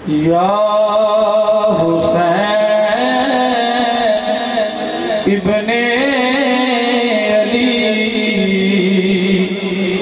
یا حسین ابن علی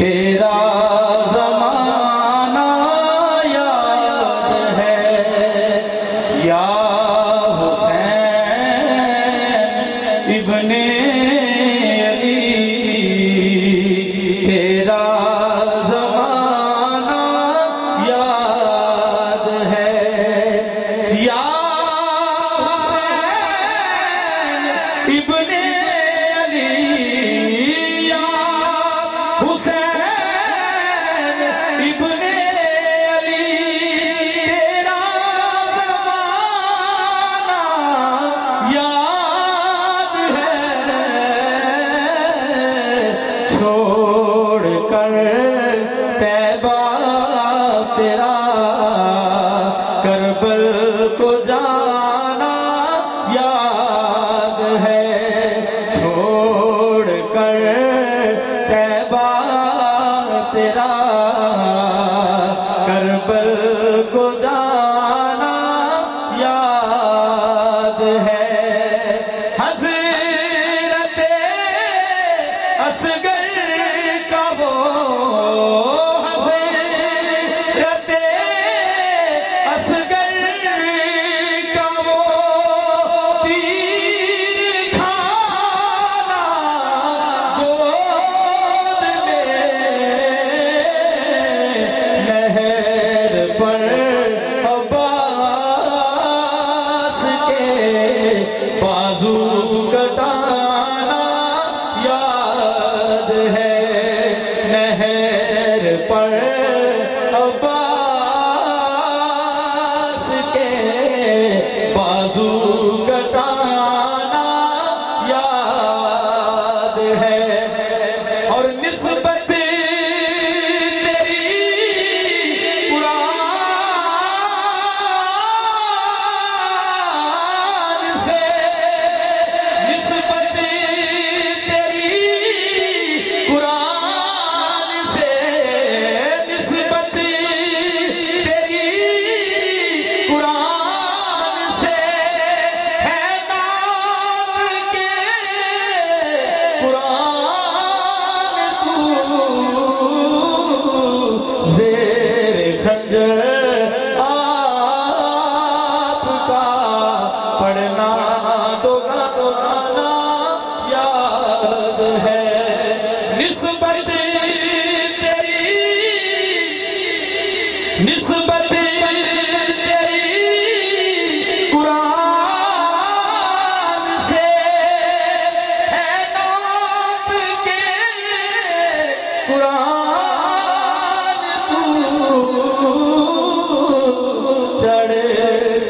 تیرا زمانہ یاد ہے، یا حسین ابن علی تیرا زمانہ یاد ہے، یا ابن علی، یا حسین ابن علی تیرا زمانہ یاد ہے، چھوڑ کر طیبہ تیرا کربل کو جانا یاد ہے، چھوڑ کر طیبہ تیرا کربل کو جانا یاد ہے، حضرت اصغر کا وہ حضرت اصغر کا وہ تیر کھانا گود میں، نہر پر عباس کے بازو کٹانا یاد ہے، نہر پر عباس کے بازو کٹانا یاد ہے، اور نسبت تیری قرآن سے، نسبت تیری قرآن سے، نسبت تیری قرآن سے ہے نام کے قرآن تو، زیر خنجر آپ کا پڑھنا تو گانا یاد ہے، نسبت تیری، نسبت تیری قرآن سے ہے نام کے قرآن تو، چڑھ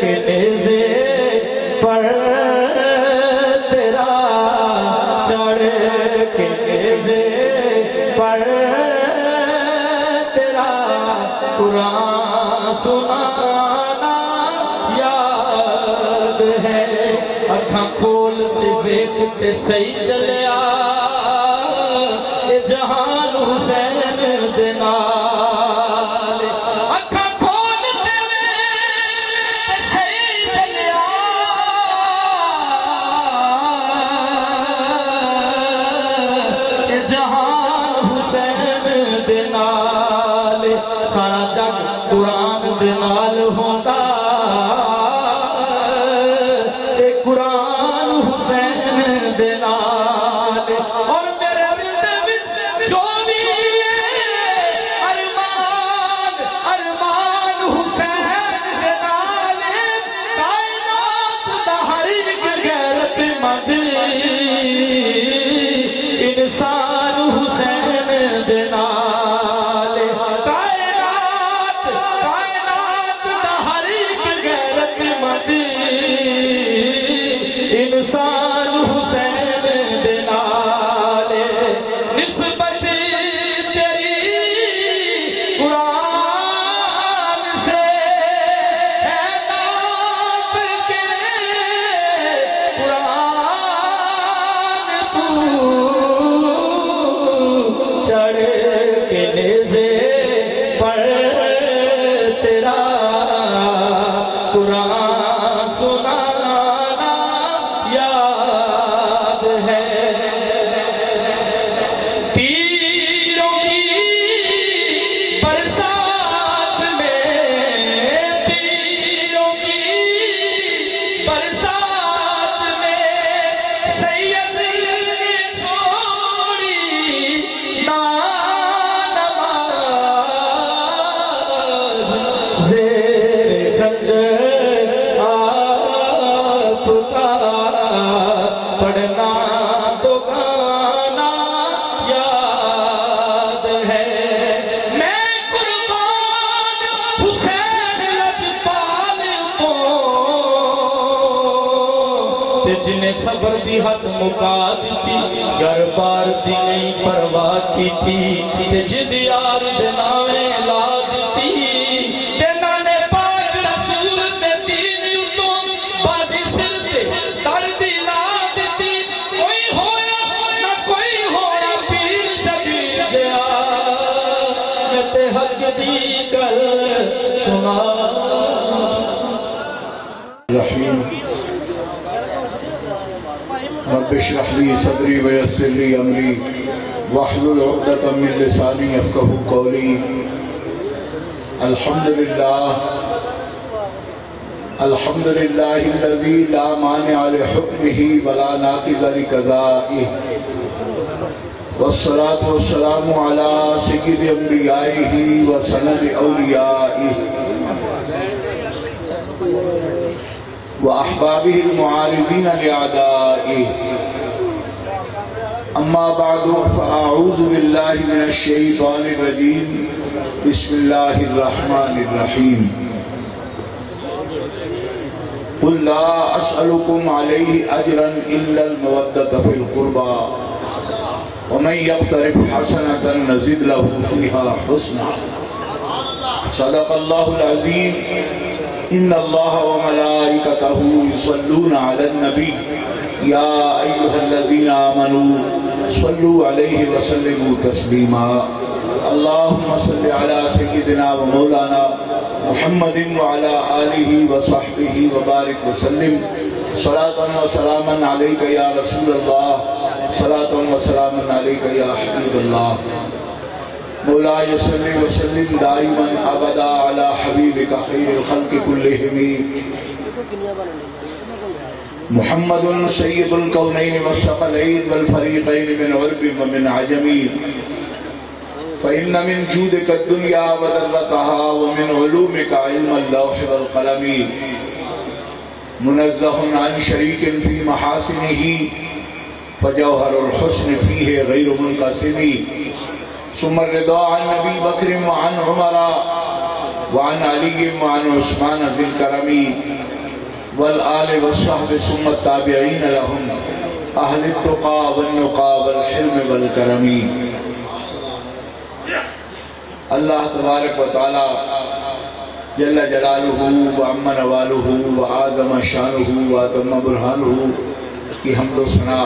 کے نیزے پر تیرا، چڑھ کے نیزے پر تیرا قرآن سنانا یاد ہے، اکھاں کھولتے ویکھتے صحیح چلیا اے جہان حسین دے نال، اکھاں کھولتے ویکھتے صحیح چلیا اے جہان حسین دے نال، سارا جگ قرآن دے نال ہوندا، اے قرآن حسین دے نال پر تیرا قرآن سنانا یاد ہے تیروں کی برسات میں تیروں کی برسات میں سید نے چھوڑی نماز زیر خنجر آپ کا پڑھنا تو گانا یاد ہے میں قربان حسین لجپال کو تے جنہیں صبر دی حد مکا دیتی گھر بار دی نہیں پرواہ کی تھی تے جد یار دے نامے لا دیتی تے نانے پاک رسول تے دین اتوں بادی سر تے دردی لا دیتی کوئی ہویا نہ کوئی ہویا پیر شبیر گیا میں تے حق دی گل سنا رحیم رب اشرح لي صدري ويسر لي امري واحلل عقدة من لساني يفقهوا قولي الحمد لله الذي لا مانع لحكمه ولا ناقض لقضائه والصلاة والسلام على سيد انبيائه وسند اوليائه وأحبابه المعارضين لأعدائه أما بعد فأعوذ بالله من الشيطان الرجيم بسم الله الرحمن الرحيم قل لا أسألكم عليه أجرا إلا المودة في القربى ومن يقترف حسنة نزد له فيها حسنا صدق الله العظيم ان اللہ وملائکتہ یصلون علی النبی یا ایھا الذین آمنوا صلوا علیہ وسلموا تسلیما اللہم صل علی سیدنا ومولانا محمد وعلی آلہ وصحبہ وبارک وسلم صلاۃ وسلاما علیک یا رسول اللہ صلاۃ وسلاما علیک یا حبیب اللہ مولاي صل وسلم دائما ابدا على حبيبك خير الخلق كلهم محمد سيد الكونين والثقلين والفريقين من عرب ومن عجم فإن من جودك الدنيا وذرتها ومن علومك علم اللوح والقلم منزه عن شريك في محاسنه فجوهر الحسن فيه غير منقسم ثم الرضا عن ابي بكر وعن عمر وعن علي وعن عثمان ذي الكرم والآل والصحب ثم التابعين لهم اهل التقى والنقى والحلم والكرم اللہ تبارک و تعالی جل جلالہ وعم نوالہ وآدم شانہ وآدم برہانہ کی حمد و ثنا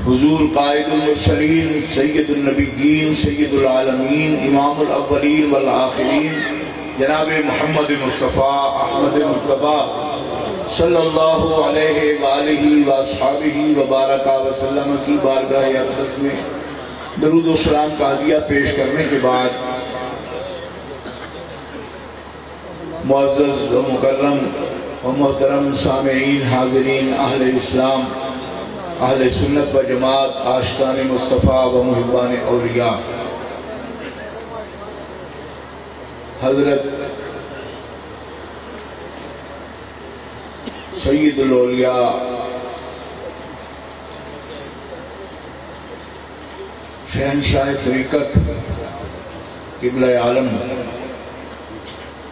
حضور قائد المرسلین سید النبیین سید العالمین امام الاولین والآخرین جناب محمد مصطفیٰ احمد مصطفیٰ صلی اللہ علیہ وآلہ واصحابہ وبارک وسلم کی بارگاہ اقدس میں درود و سلام کا ہدیہ پیش کرنے کے بعد معزز و مکرم و محترم سامعین حاضرین اہل اسلام اہل سنت و جماعت عاشقان مصطفیٰ و محبان اولیاء حضرت سید الاولیاء شہنشاہ طریقت قبلہ عالم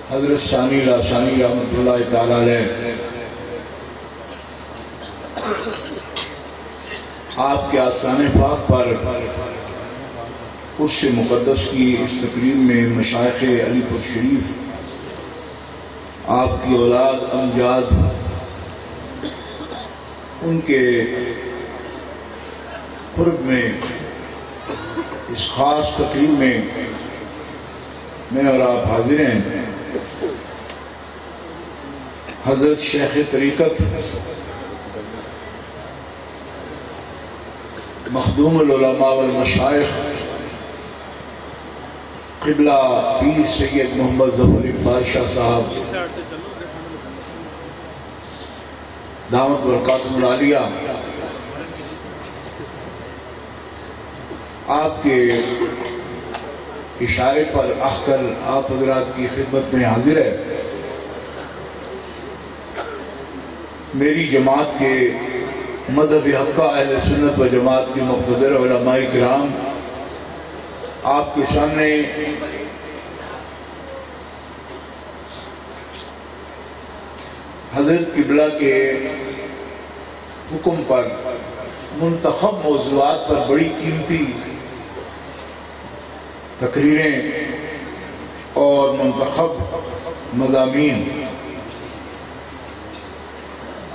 حضرت ثانی لاسانی رحمۃ اللہ تعالی علیہ آپ کے آستانے پاک پر عرش مقدس کی اس تقریب میں مشائخ علی پور شریف آپ کی اولاد امجاد ان کے قرب میں اس خاص تقریب میں میں اور آپ حاضر ہیں. حضرت شیخ طریقت مخدوم العلماء والمشائخ قبلہ پیر سید محمد ظفر اقبال شاہ صاحب دعوت برکاتہ العالیہ، آپ کے اشارے پر اخکر آپ حضرات کی خدمت میں حاضر ہے. میری جماعت کے مذہب حقہ اہل سنت و جماعت کے مقتدر علماء کرام آپ کے سامنے حضرت قبلہ کے حکم پر منتخب موضوعات پر بڑی قیمتی تقریریں اور منتخب مضامین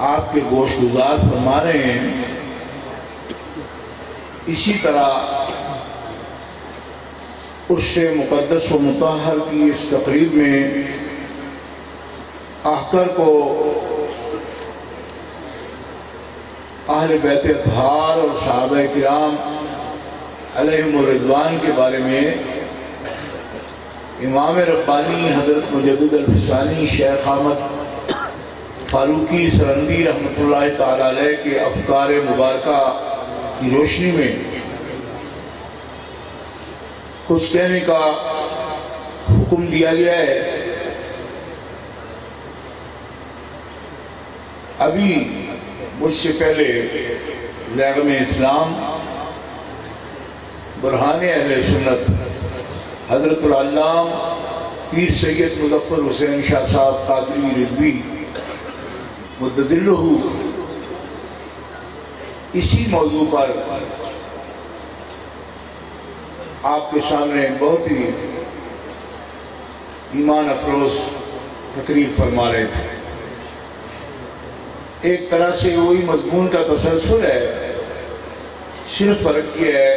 آپ کے گوش گزار فرما رہے ہیں. اسی طرح اس سے مقدس و مطہر کی اس تقریب میں احکر کو اہل بیت اطہار اور صحابہ کرام علیہم الرضوان کے بارے میں امام ربانی حضرت مجدد الفسانی شیخ احمد فاروقی سرندی رحمۃ اللہ تعالی علیہ کے افکار مبارکہ کی روشنی میں کچھ کہنے کا حکم دیا گیا ہے. ابھی مجھ سے پہلے لغم اسلام برہان اہل سنت حضرت العلام پیر سید مظفر حسین شاہ صاحب قادری رضوی مدظلہ اسی موضوع پر آپ کے سامنے بہت ہی ایمان افروز تقریر فرما رہے تھے. ایک طرح سے وہی مضمون کا تسلسل ہے، صرف فرق یہ ہے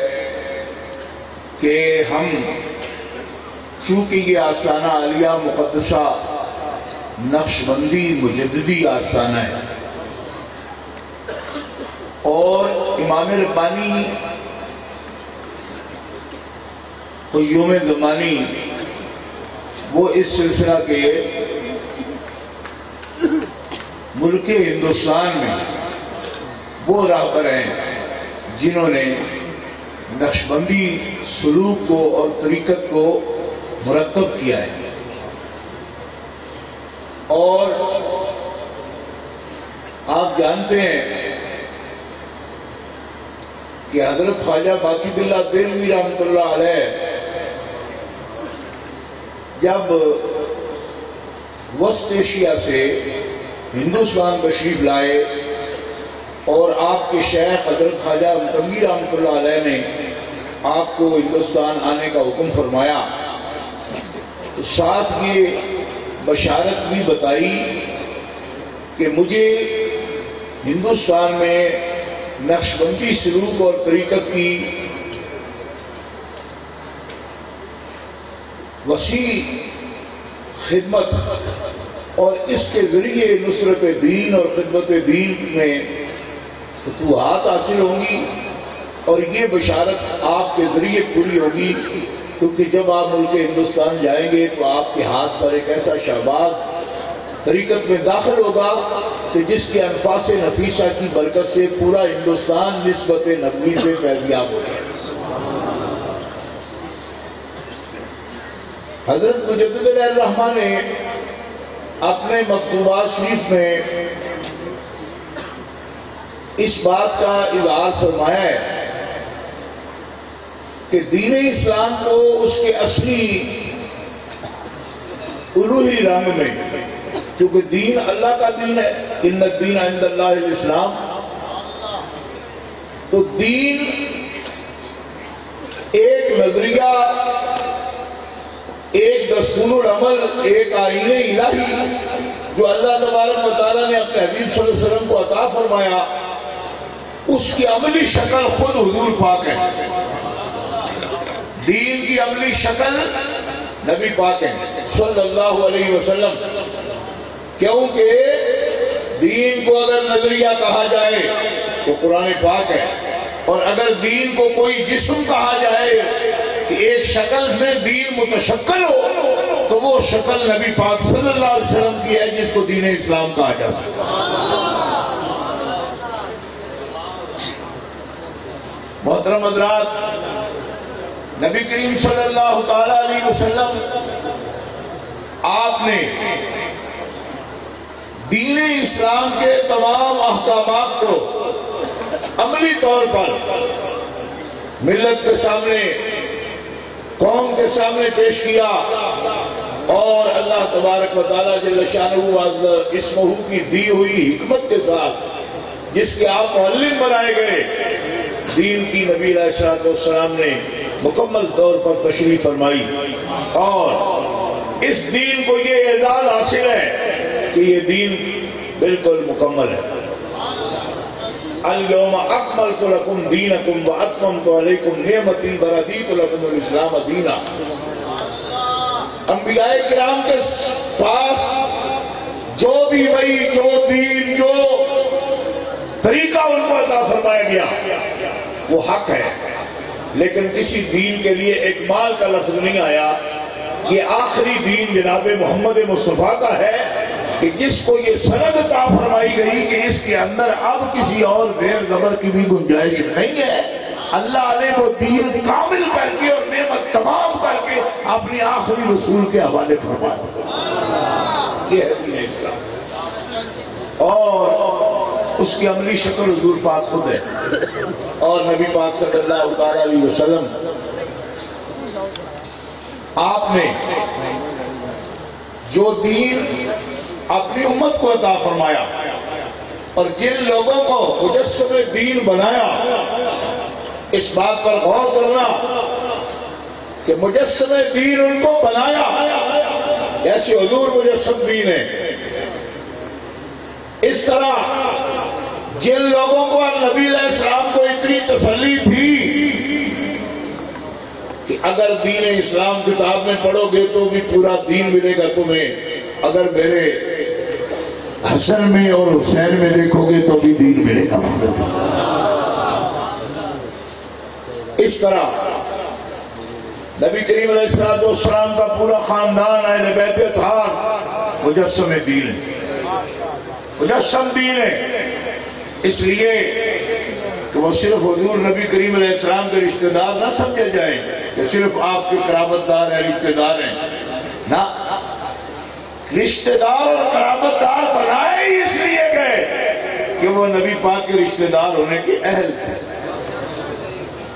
کہ ہم چونکہ یہ آستانہ عالیہ مقدسہ نقش بندی مجددی آستانہ ہے اور امام ربانی قیوم زمانی وہ اس سلسلہ کے ملک ہندوستان میں وہ راہبر ہیں جنہوں نے نقش بندی سلوک کو اور طریقت کو مرتب کیا ہے. اور آپ جانتے ہیں کہ حضرت خواجہ باقی باللہ دہلوی رحمۃ اللہ علیہ جب وسط ایشیا سے ہندوستان تشریف لائے اور آپ کے شیخ حضرت خواجہ متنگی رحمۃ اللہ علیہ نے آپ کو ہندوستان آنے کا حکم فرمایا، تو ساتھ یہ بشارت بھی بتائی کہ مجھے ہندوستان میں نقش بندی سلوک اور طریقت کی وسیع خدمت اور اس کے ذریعے نصرت دین اور خدمت دین میں فتوحات حاصل ہوں گی، اور یہ بشارت آپ کے ذریعے پوری ہوگی، کیونکہ جب آپ ملک ہندوستان جائیں گے تو آپ کے ہاتھ پر ایک ایسا شہباز طریقت میں داخل ہوگا کہ جس کے انفاس نفیسہ کی برکت سے پورا ہندوستان نسبت نبوی سے فیضیاب ہو جائے. حضرت مجدد علیہ الرحمہ نے اپنے مکتوبات شریف میں اس بات کا اظہار فرمایا ہے کہ دین اسلام کو اس کے اصلی الوہی رنگ میں، کیونکہ دین اللہ کا دین ہے، ان الدین عند اللہ الاسلام، تو دین ایک نظریہ، ایک دستور العمل، ایک آئین الہی جو اللہ تبارک و تعالیٰ نے اپنے حبیب صلی اللہ علیہ وسلم کو عطا فرمایا، اس کی عملی شکل خود حضور پاک ہے. دین کی عملی شکل نبی پاک ہیں صلی اللہ علیہ وسلم، کیونکہ دین کو اگر نظریہ کہا جائے تو قرآن پاک ہے، اور اگر دین کو کوئی جسم کہا جائے کہ ایک شکل میں دین متشکل ہو تو وہ شکل نبی پاک صلی اللہ علیہ وسلم کی ہے، جس کو دین اسلام کہا جا سکتا ہے۔ محترم حضرات، نبی کریم صلی اللہ تعالی علیہ وسلم آپ نے دین اسلام کے تمام احکامات کو عملی طور پر ملت کے سامنے، قوم کے سامنے پیش کیا، اور اللہ تبارک و تعالیٰ جل شانہ اسمہ کی دی ہوئی حکمت کے ساتھ جس کے آپ معلم بنائے گئے، دین کی نبی علیہ الصلوۃ والسلام نے مکمل طور پر تشریح فرمائی، اور اس دین کو یہ اعزاز حاصل ہے کہ یہ دین بالکل مکمل ہے۔ اليوم اکملت لکم دینکم واتممت علیکم نعمتی ورضیت لکم الاسلام دینا۔ انبیاء کرام کے پاس جو بھی وہی، جو دین، جو طریقہ ان کو عطا فرمایا گیا وہ حق ہے، لیکن کسی دین کے لیے اکمال کا لفظ نہیں آیا۔ یہ آخری دین جناب محمد مصطفیٰ کا ہے کہ جس کو یہ سند عطا فرمائی گئی کہ اس کے اندر اب کسی اور زیر زبر کی بھی گنجائش نہیں ہے۔ اللہ نے وہ دین کامل کر کے اور نعمت تمام کر کے اپنے آخری رسول کے حوالے فرمایا۔ یہ ہے دین اسلام، اور اس کی عملی شکل حضور پاک خود ہے، اور نبی پاک صلی اللہ تعالی علیہ وسلم آپ نے جو دین اپنی امت کو عطا فرمایا اور جن لوگوں کو مجسم دین بنایا، اس بات پر غور کرنا کہ مجسم دین ان کو بنایا، ایسے حضور مجسم دین ہے۔ اس طرح جن لوگوں کو نبی علیہ السلام کو اتنی تسلی تھی کہ اگر دین اسلام کتاب میں پڑھو گے تو بھی پورا دین ملے گا تمہیں، اگر میرے حسن میں اور حسین میں دیکھو گے تو بھی دین ملے گا۔ اس طرح نبی کریم علیہ السلام کا پورا خاندان اہل بیت اطہار مجسم دین ہے، مجسم دین ہے، اس لیے کہ وہ صرف حضور نبی کریم علیہ السلام کے رشتہ دار نہ سمجھے جائیں کہ صرف آپ کے قرابت دار ہیں، رشتہ دار ہیں، نہ، رشتہ دار اور قرابت دار بنائے ہی اس لیے گئے کہ وہ نبی پاک کے رشتہ دار ہونے کے اہل تھے،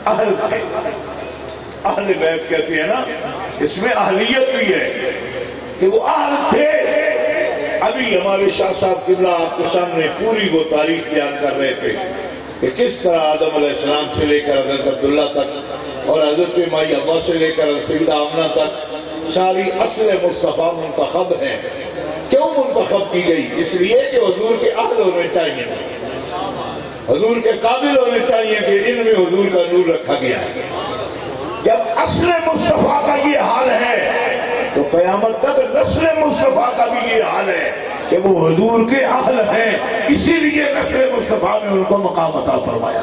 اہل تھے۔ اہل بیت کہتے ہیں نا، اس میں اہلیت بھی ہے کہ وہ اہل تھے۔ ابھی ہمارے شاہ صاحب قبلہ آپ کے سامنے پوری وہ تاریخ بیان کر رہے تھے کہ کس طرح آدم علیہ السلام سے لے کر حضرت عبداللہ تک اور حضرت مائی ابا سے لے کر سیدہ آمنہ تک ساری اصل مصطفیٰ منتخب ہیں۔ کیوں منتخب کی گئی؟ اس لیے کہ حضور کے اہل ہونے چاہیے، حضور کے قابل ہونے چاہیے کہ ان میں حضور کا نور رکھا گیا ہے۔ جب اصل مصطفیٰ کا یہ حال ہے تو قیامت تک نسل مصطفیٰ کا بھی یہ حال ہے کہ وہ حضور کے اہل ہیں، اسی لیے نسل مصطفیٰ نے ان کو مقام عطا فرمایا۔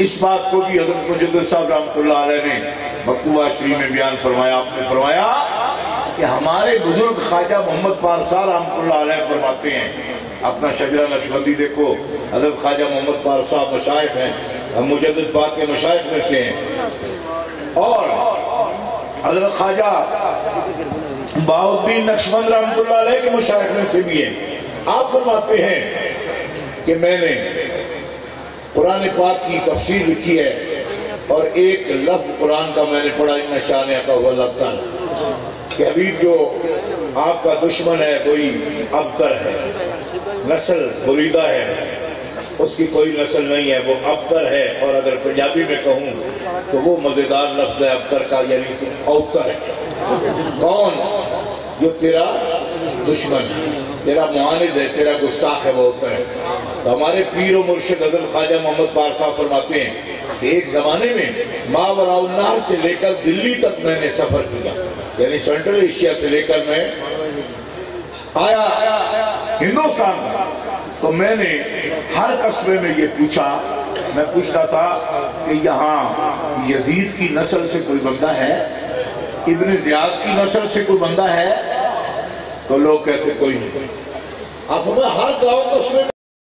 اس بات کو بھی حضرت مجدد صاحب رحمۃ اللہ علیہ نے مکتوبہ شریف میں بیان فرمایا۔ آپ نے فرمایا کہ ہمارے بزرگ خواجہ محمد پارسا رحمۃ اللہ علیہ فرماتے ہیں، اپنا شجرہ نقشبندی دیکھو، حضرت خواجہ محمد پارسا مشائخ ہیں، ہم مجدد پاک کے مشائخ میں سے ہیں، اور حضرت خواجہ بہاؤالدین نقشبند رحمۃ اللہ علیہ کے مشائخ میں سے بھی ہیں۔ آپ فرماتے ہیں کہ میں نے قرآن پاک کی تفسیر لکھی ہے اور ایک لفظ قرآن کا میں نے پڑھا، ان شان کا ہوا لفظ کہ ابھی جو آپ کا دشمن ہے کوئی ابتر ہے، نسل بریدہ ہے، اس کی کوئی نسل نہیں ہے، وہ ابتر ہے، اور اگر پنجابی میں کہوں تو وہ مزیدار لفظ ہے ابتر کا، یعنی کہ اوتر ہے۔ کون؟ جو تیرا دشمن ہے، تیرا معاند ہے، تیرا گستاخ ہے، وہ ہوتا ہے۔ تو ہمارے پیر و مرشد حضرت خواجہ محمد پار صاحب فرماتے ہیں کہ ایک زمانے میں ماوراء النہر سے لے کر دلی تک میں نے سفر کیا، یعنی سینٹرل ایشیا سے لے کر میں آیا ہندوستان کا، تو میں نے ہر قصبے میں یہ پوچھا، میں پوچھتا تھا کہ یہاں یزید کی نسل سے کوئی بندہ ہے، ابن زیاد کی نسل سے کوئی بندہ ہے؟ تو لوگ کہتے کوئی نہیں۔ آپ ہمیں ہر گاؤں قصبے